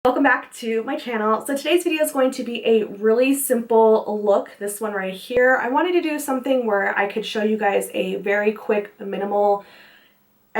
Welcome back to my channel. So today's video is going to be a really simple look, this one right here. I wanted to do something where I could show you guys a very quick, minimal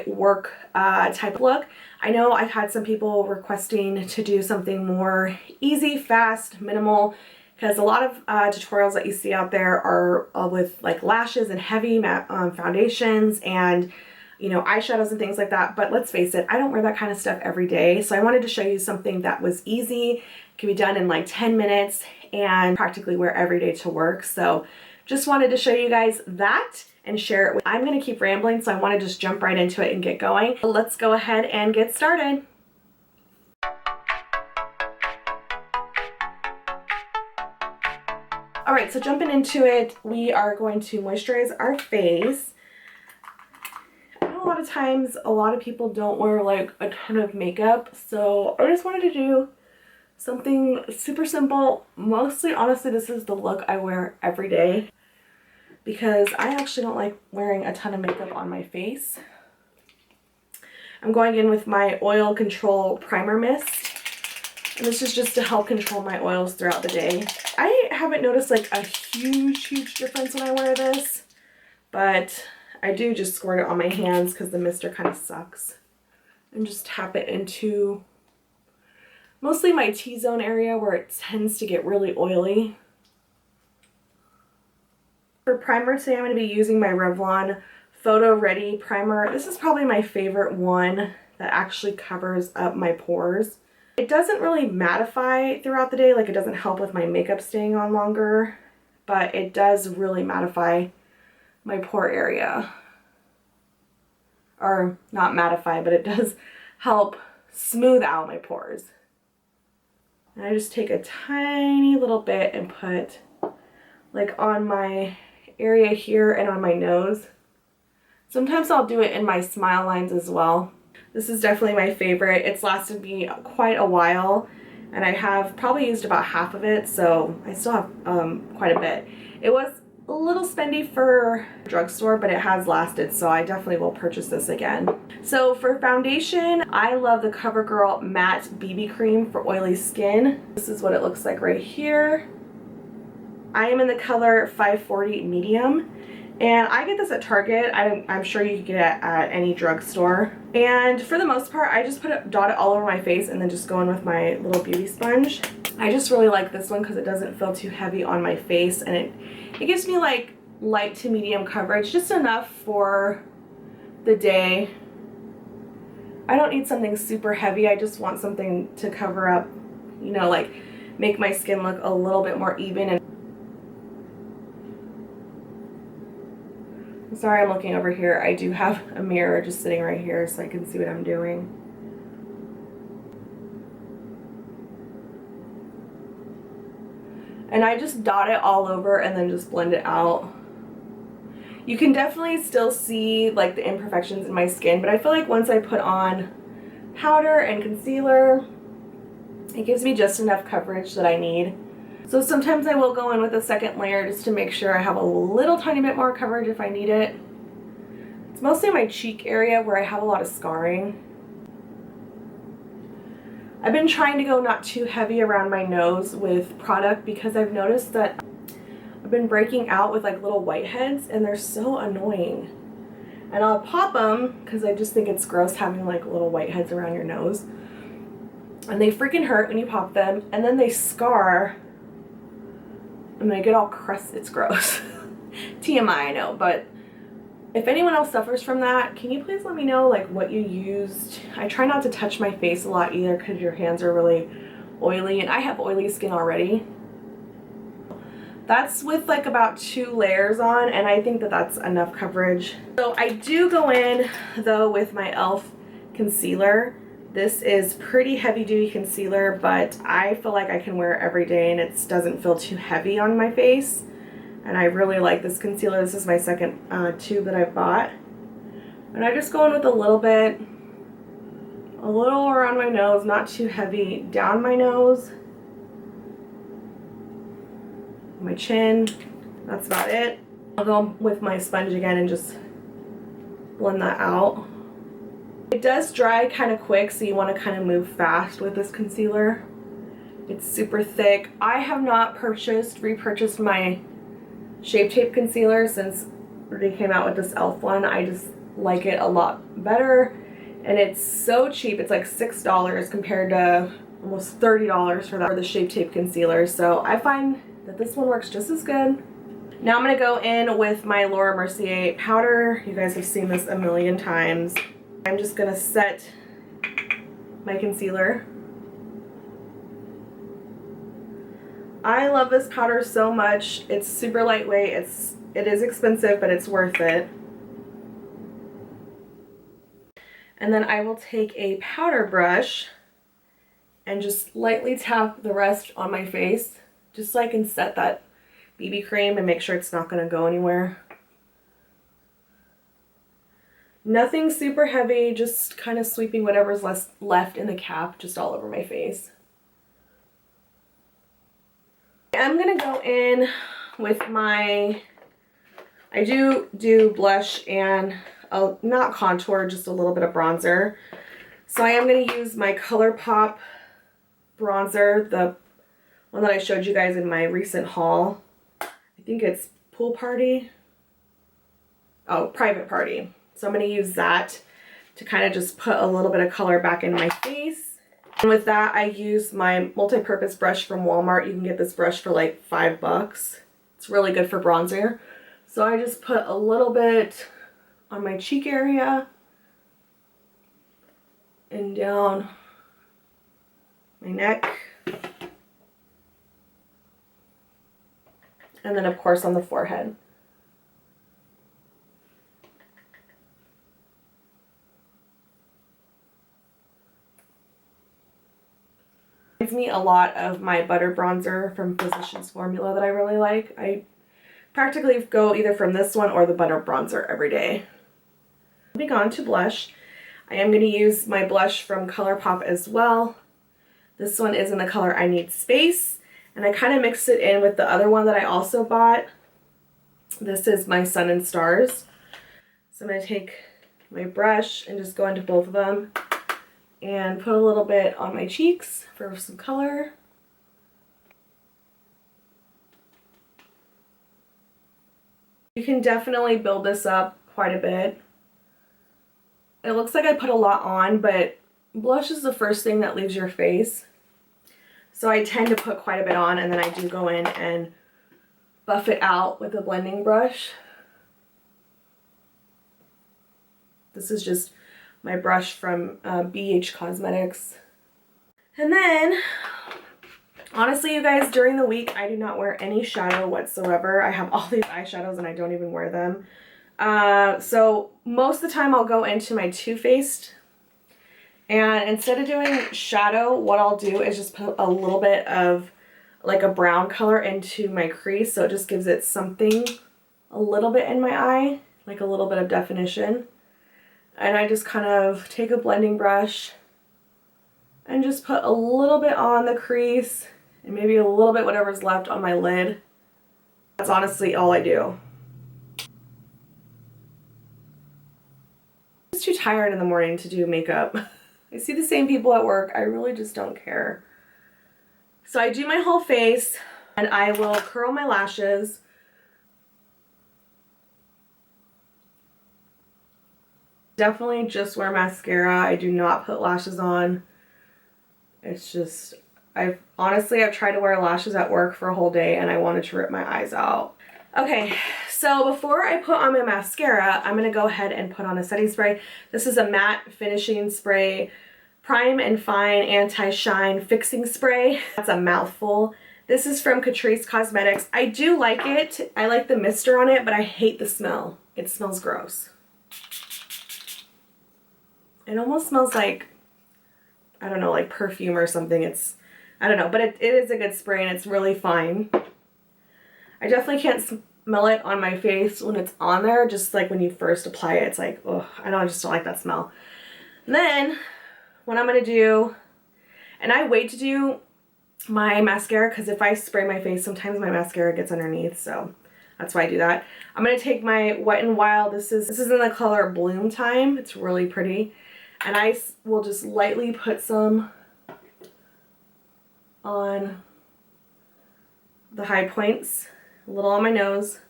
work type look. I know I've had some people requesting to do something more easy, fast, minimal, because a lot of tutorials that you see out there are with like lashes and heavy foundations and eyeshadows and things like that. But let's face it, I don't wear that kind of stuff every day. So I wanted to show you something that was easy, can be done in like 10 minutes and practically wear every day to work. So just wanted to show you guys that and share it. I'm going to keep rambling, so I want to just jump right into it and get going. Let's go ahead and get started. All right, so jumping into it, we are going to moisturize our face. A lot of times a lot of people don't wear like a ton of makeup, so I just wanted to do something super simple. Mostly, honestly, this is the look I wear every day because I actually don't like wearing a ton of makeup on my face. I'm going in with my Oil Control Primer Mist, and this is just to help control my oils throughout the day. I haven't noticed like a huge difference when I wear this, but I do just squirt it on my hands because the mister kind of sucks, and just tap it into mostly my T-zone area where it tends to get really oily. For primer today, I'm going to be using my Revlon Photo Ready primer. This is probably my favorite one that actually covers up my pores. It doesn't really mattify throughout the day, like it doesn't help with my makeup staying on longer, but it does really mattify my pore area. Or not mattify, but it does help smooth out my pores. And I just take a tiny little bit and put like on my area here and on my nose. Sometimes I'll do it in my smile lines as well. This is definitely my favorite. It's lasted me quite a while, and I have probably used about half of it, so I still have quite a bit. It was a little spendy for drugstore, but it has lasted, so I definitely will purchase this again. So for foundation, I love the CoverGirl Matte BB Cream for oily skin. This is what it looks like right here. I am in the color 540 medium, and I get this at Target. I'm sure you can get it at any drugstore. And for the most part, I just dot it all over my face and then just go in with my little beauty sponge. I just really like this one because it doesn't feel too heavy on my face, and it gives me like light to medium coverage, just enough for the day. I don't need something super heavy. I just want something to cover up, like make my skin look a little bit more even. And I'm sorry, I'm looking over here. I do have a mirror just sitting right here so I can see what I'm doing. And I just dot it all over and then just blend it out. You can definitely still see like the imperfections in my skin, but I feel like once I put on powder and concealer, it gives me just enough coverage that I need. So sometimes I will go in with a second layer just to make sure I have a little tiny bit more coverage if I need it. It's mostly my cheek area where I have a lot of scarring. I've been trying to go not too heavy around my nose with product because I've noticed that I've been breaking out with like little whiteheads, and they're so annoying. And I'll pop them because I just think it's gross having like little whiteheads around your nose. And they freaking hurt when you pop them, and then they scar and they get all crusty. It's gross. TMI, I know, but if anyone else suffers from that, can you please let me know like what you used? I try not to touch my face a lot either because your hands are really oily, and I have oily skin already. That's with like about 2 layers on, and I think that that's enough coverage. So I do go in though with my e.l.f. concealer. This is pretty heavy duty concealer, but I feel like I can wear it every day and it doesn't feel too heavy on my face. And I really like this concealer. This is my second tube that I've bought. And I just go in with a little bit, a little around my nose, not too heavy, down my nose, my chin. That's about it. I'll go with my sponge again and just blend that out. It does dry kind of quick, so you want to kind of move fast with this concealer. It's super thick. I have not repurchased my Shape Tape concealer since they came out with this e.l.f. one. I just like it a lot better, and it's so cheap. It's like $6 compared to almost $30 for the Shape Tape concealer, so I find that this one works just as good. Now I'm going to go in with my Laura Mercier powder. You guys have seen this a million times. I'm just going to set my concealer. I love this powder so much. It's super lightweight. It is expensive, but it's worth it. And then I will take a powder brush and just lightly tap the rest on my face, just so I can set that BB cream and make sure it's not going to go anywhere. Nothing super heavy, just kind of sweeping whatever's left in the cap just all over my face. I'm going to go in with my, I do blush and not contour, just a little bit of bronzer. So I am going to use my ColourPop bronzer, the one that I showed you guys in my recent haul. I think it's Pool Party. Oh, Private Party. So I'm going to use that to kind of just put a little bit of color back in my face. And with that, I use my multi-purpose brush from Walmart. You can get this brush for like $5. It's really good for bronzer. So I just put a little bit on my cheek area and down my neck. And then of course on the forehead. Reminds me a lot of my butter bronzer from Physicians Formula that I really like. I practically go either from this one or the butter bronzer every day. Moving on to blush, I am going to use my blush from ColourPop as well. This one is in the color I Need Space, and I kind of mixed it in with the other one that I also bought. This is my Sun and Stars. So I'm going to take my brush and just go into both of them and put a little bit on my cheeks for some color. You can definitely build this up quite a bit. It looks like I put a lot on, but blush is the first thing that leaves your face. So I tend to put quite a bit on, and then I do go in and buff it out with a blending brush. This is just my brush from BH Cosmetics. And then, honestly, you guys, during the week, I do not wear any shadow whatsoever. I have all these eyeshadows and I don't even wear them. So most of the time I'll go into my Too Faced, and instead of doing shadow, what I'll do is just put a little bit of like a brown color into my crease, so it just gives it something a little bit in my eye, like a little bit of definition. And I just kind of take a blending brush and just put a little bit on the crease and maybe a little bit whatever's left on my lid. That's honestly all I do. I'm just too tired in the morning to do makeup. I see the same people at work. I really just don't care. So I do my whole face, and I will curl my lashes. Definitely just wear mascara. I do not put lashes on. It's just, I've tried to wear lashes at work for a whole day and I wanted to rip my eyes out. Okay, so before I put on my mascara, I'm going to go ahead and put on a setting spray. This is a matte finishing spray, Prime and Fine Anti-Shine Fixing Spray. That's a mouthful. This is from Catrice Cosmetics. I do like it. I like the mister on it, but I hate the smell. It smells gross. It almost smells like, I don't know, like perfume or something. I don't know, but it is a good spray and it's really fine. I definitely can't smell it on my face when it's on there, just like when you first apply it. It's like, oh, I just don't like that smell. And then what I'm going to do, and I wait to do my mascara because if I spray my face, sometimes my mascara gets underneath, so that's why I do that. I'm going to take my Wet n Wild. This is in the color Bloom Time. It's really pretty. And I will just lightly put some on the high points, a little on my nose.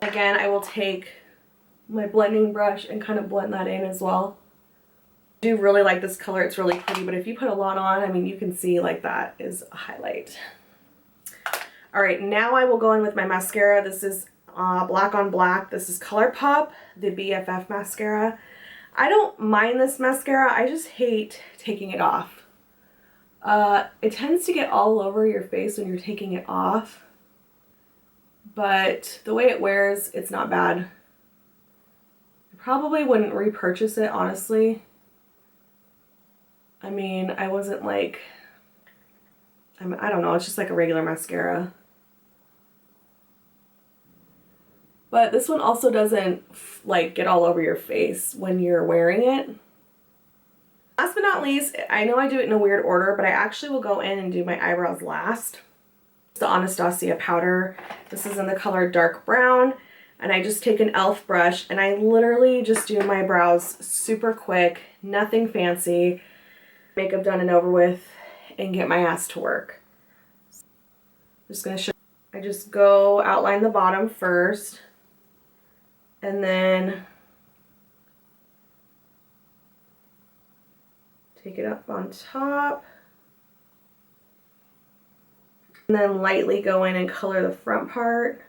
Again, I will take my blending brush and kind of blend that in as well. I do really like this color, it's really pretty, but if you put a lot on, I mean, you can see like that is a highlight. All right, now I will go in with my mascara. This is Black on Black. This is ColourPop, the BFF mascara. I don't mind this mascara, I just hate taking it off. It tends to get all over your face when you're taking it off, but the way it wears, it's not bad. I probably wouldn't repurchase it, honestly. I mean, I wasn't like, I don't know, it's just like a regular mascara. But this one also doesn't like get all over your face when you're wearing it. Last but not least, I know I do it in a weird order, but I actually will go in and do my eyebrows last. It's the Anastasia powder. This is in the color dark brown. And I just take an e.l.f. brush and I literally just do my brows super quick, nothing fancy. Makeup done and over with and get my ass to work. I'm just gonna show you. I just go outline the bottom first and then take it up on top and then lightly go in and color the front part.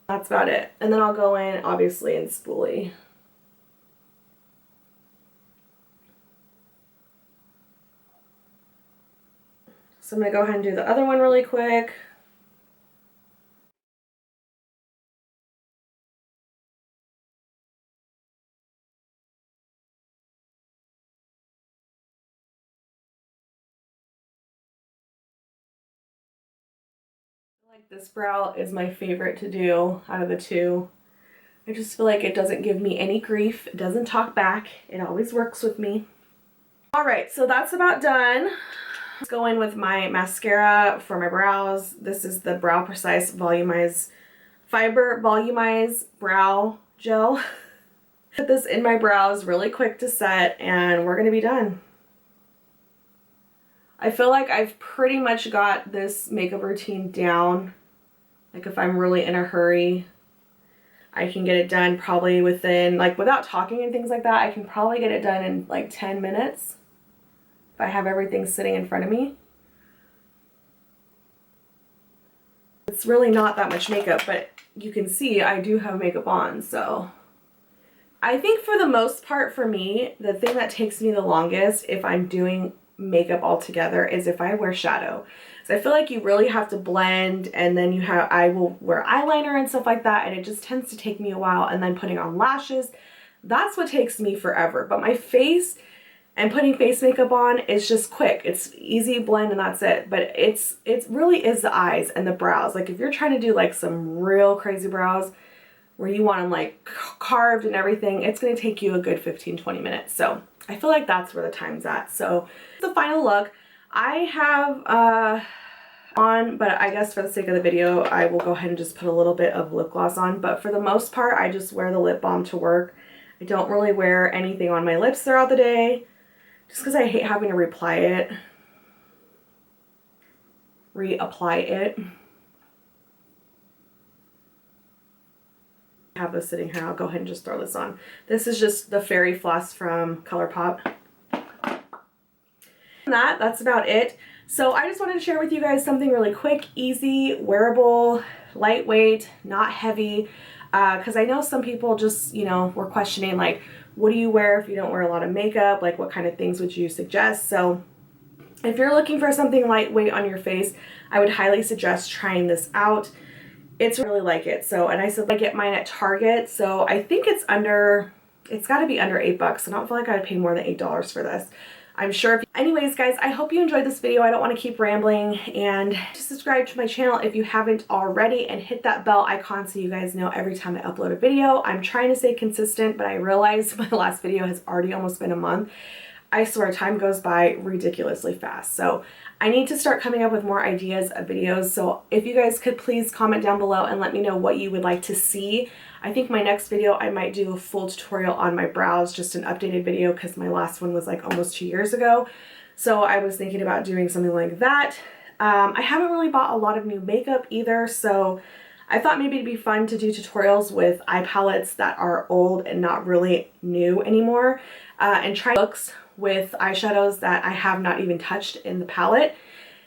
That's about it. And then I'll go in, obviously, in spoolie. So I'm going to go ahead and do the other one really quick. Like this brow is my favorite to do out of the two. I just feel like it doesn't give me any grief. It doesn't talk back. It always works with me. All right, so that's about done. Let's go in with my mascara for my brows. This is the Brow Precise Volumize Fiber Volumize Brow Gel. Put this in my brows really quick to set and we're gonna be done. I feel like I've pretty much got this makeup routine down. Like if I'm really in a hurry, I can get it done probably within, like without talking and things like that, I can probably get it done in like 10 minutes if I have everything sitting in front of me. It's really not that much makeup, but you can see I do have makeup on, so. I think for the most part for me, the thing that takes me the longest if I'm doing makeup all together is if I wear shadow. So I feel like you really have to blend and then I will wear eyeliner and stuff like that and it just tends to take me a while, and then putting on lashes, that's what takes me forever. But my face and putting face makeup on is just quick. It's easy blend and that's it. But it really is the eyes and the brows. Like if you're trying to do like some real crazy brows where you want them like carved and everything, it's going to take you a good 15-20 minutes. So I feel like that's where the time's at. So the final look I have on, but I guess for the sake of the video, I will go ahead and just put a little bit of lip gloss on. But for the most part, I just wear the lip balm to work. I don't really wear anything on my lips throughout the day just because I hate having to reapply it. I have this sitting here. I'll go ahead and just throw this on. This is just the Fairy Floss from ColourPop. That's about it. So I just wanted to share with you guys something really quick, easy, wearable, lightweight, not heavy, because I know some people just, you know, were questioning like, what do you wear if you don't wear a lot of makeup? Like what kind of things would you suggest? So if you're looking for something lightweight on your face, I would highly suggest trying this out. It's really like it. So, and I said I get mine at Target, so I think it's got to be under $8. I don't feel like I'd pay more than $8 for this. I'm sure. Anyways, guys, I hope you enjoyed this video. I don't want to keep rambling, and just subscribe to my channel if you haven't already and hit that bell icon so you guys know every time I upload a video. I'm trying to stay consistent, but I realized my last video has already almost been a month. I swear time goes by ridiculously fast. So I need to start coming up with more ideas of videos, so if you guys could please comment down below and let me know what you would like to see. I think my next video I might do a full tutorial on my brows, just an updated video, because my last one was like almost 2 years ago. So I was thinking about doing something like that. I haven't really bought a lot of new makeup either, so I thought maybe it'd be fun to do tutorials with eye palettes that are old and not really new anymore, and try looks with eyeshadows that I have not even touched in the palette,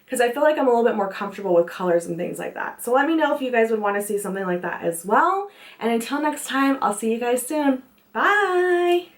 because I feel like I'm a little bit more comfortable with colors and things like that. So let me know if you guys would want to see something like that as well. And until next time, I'll see you guys soon. Bye!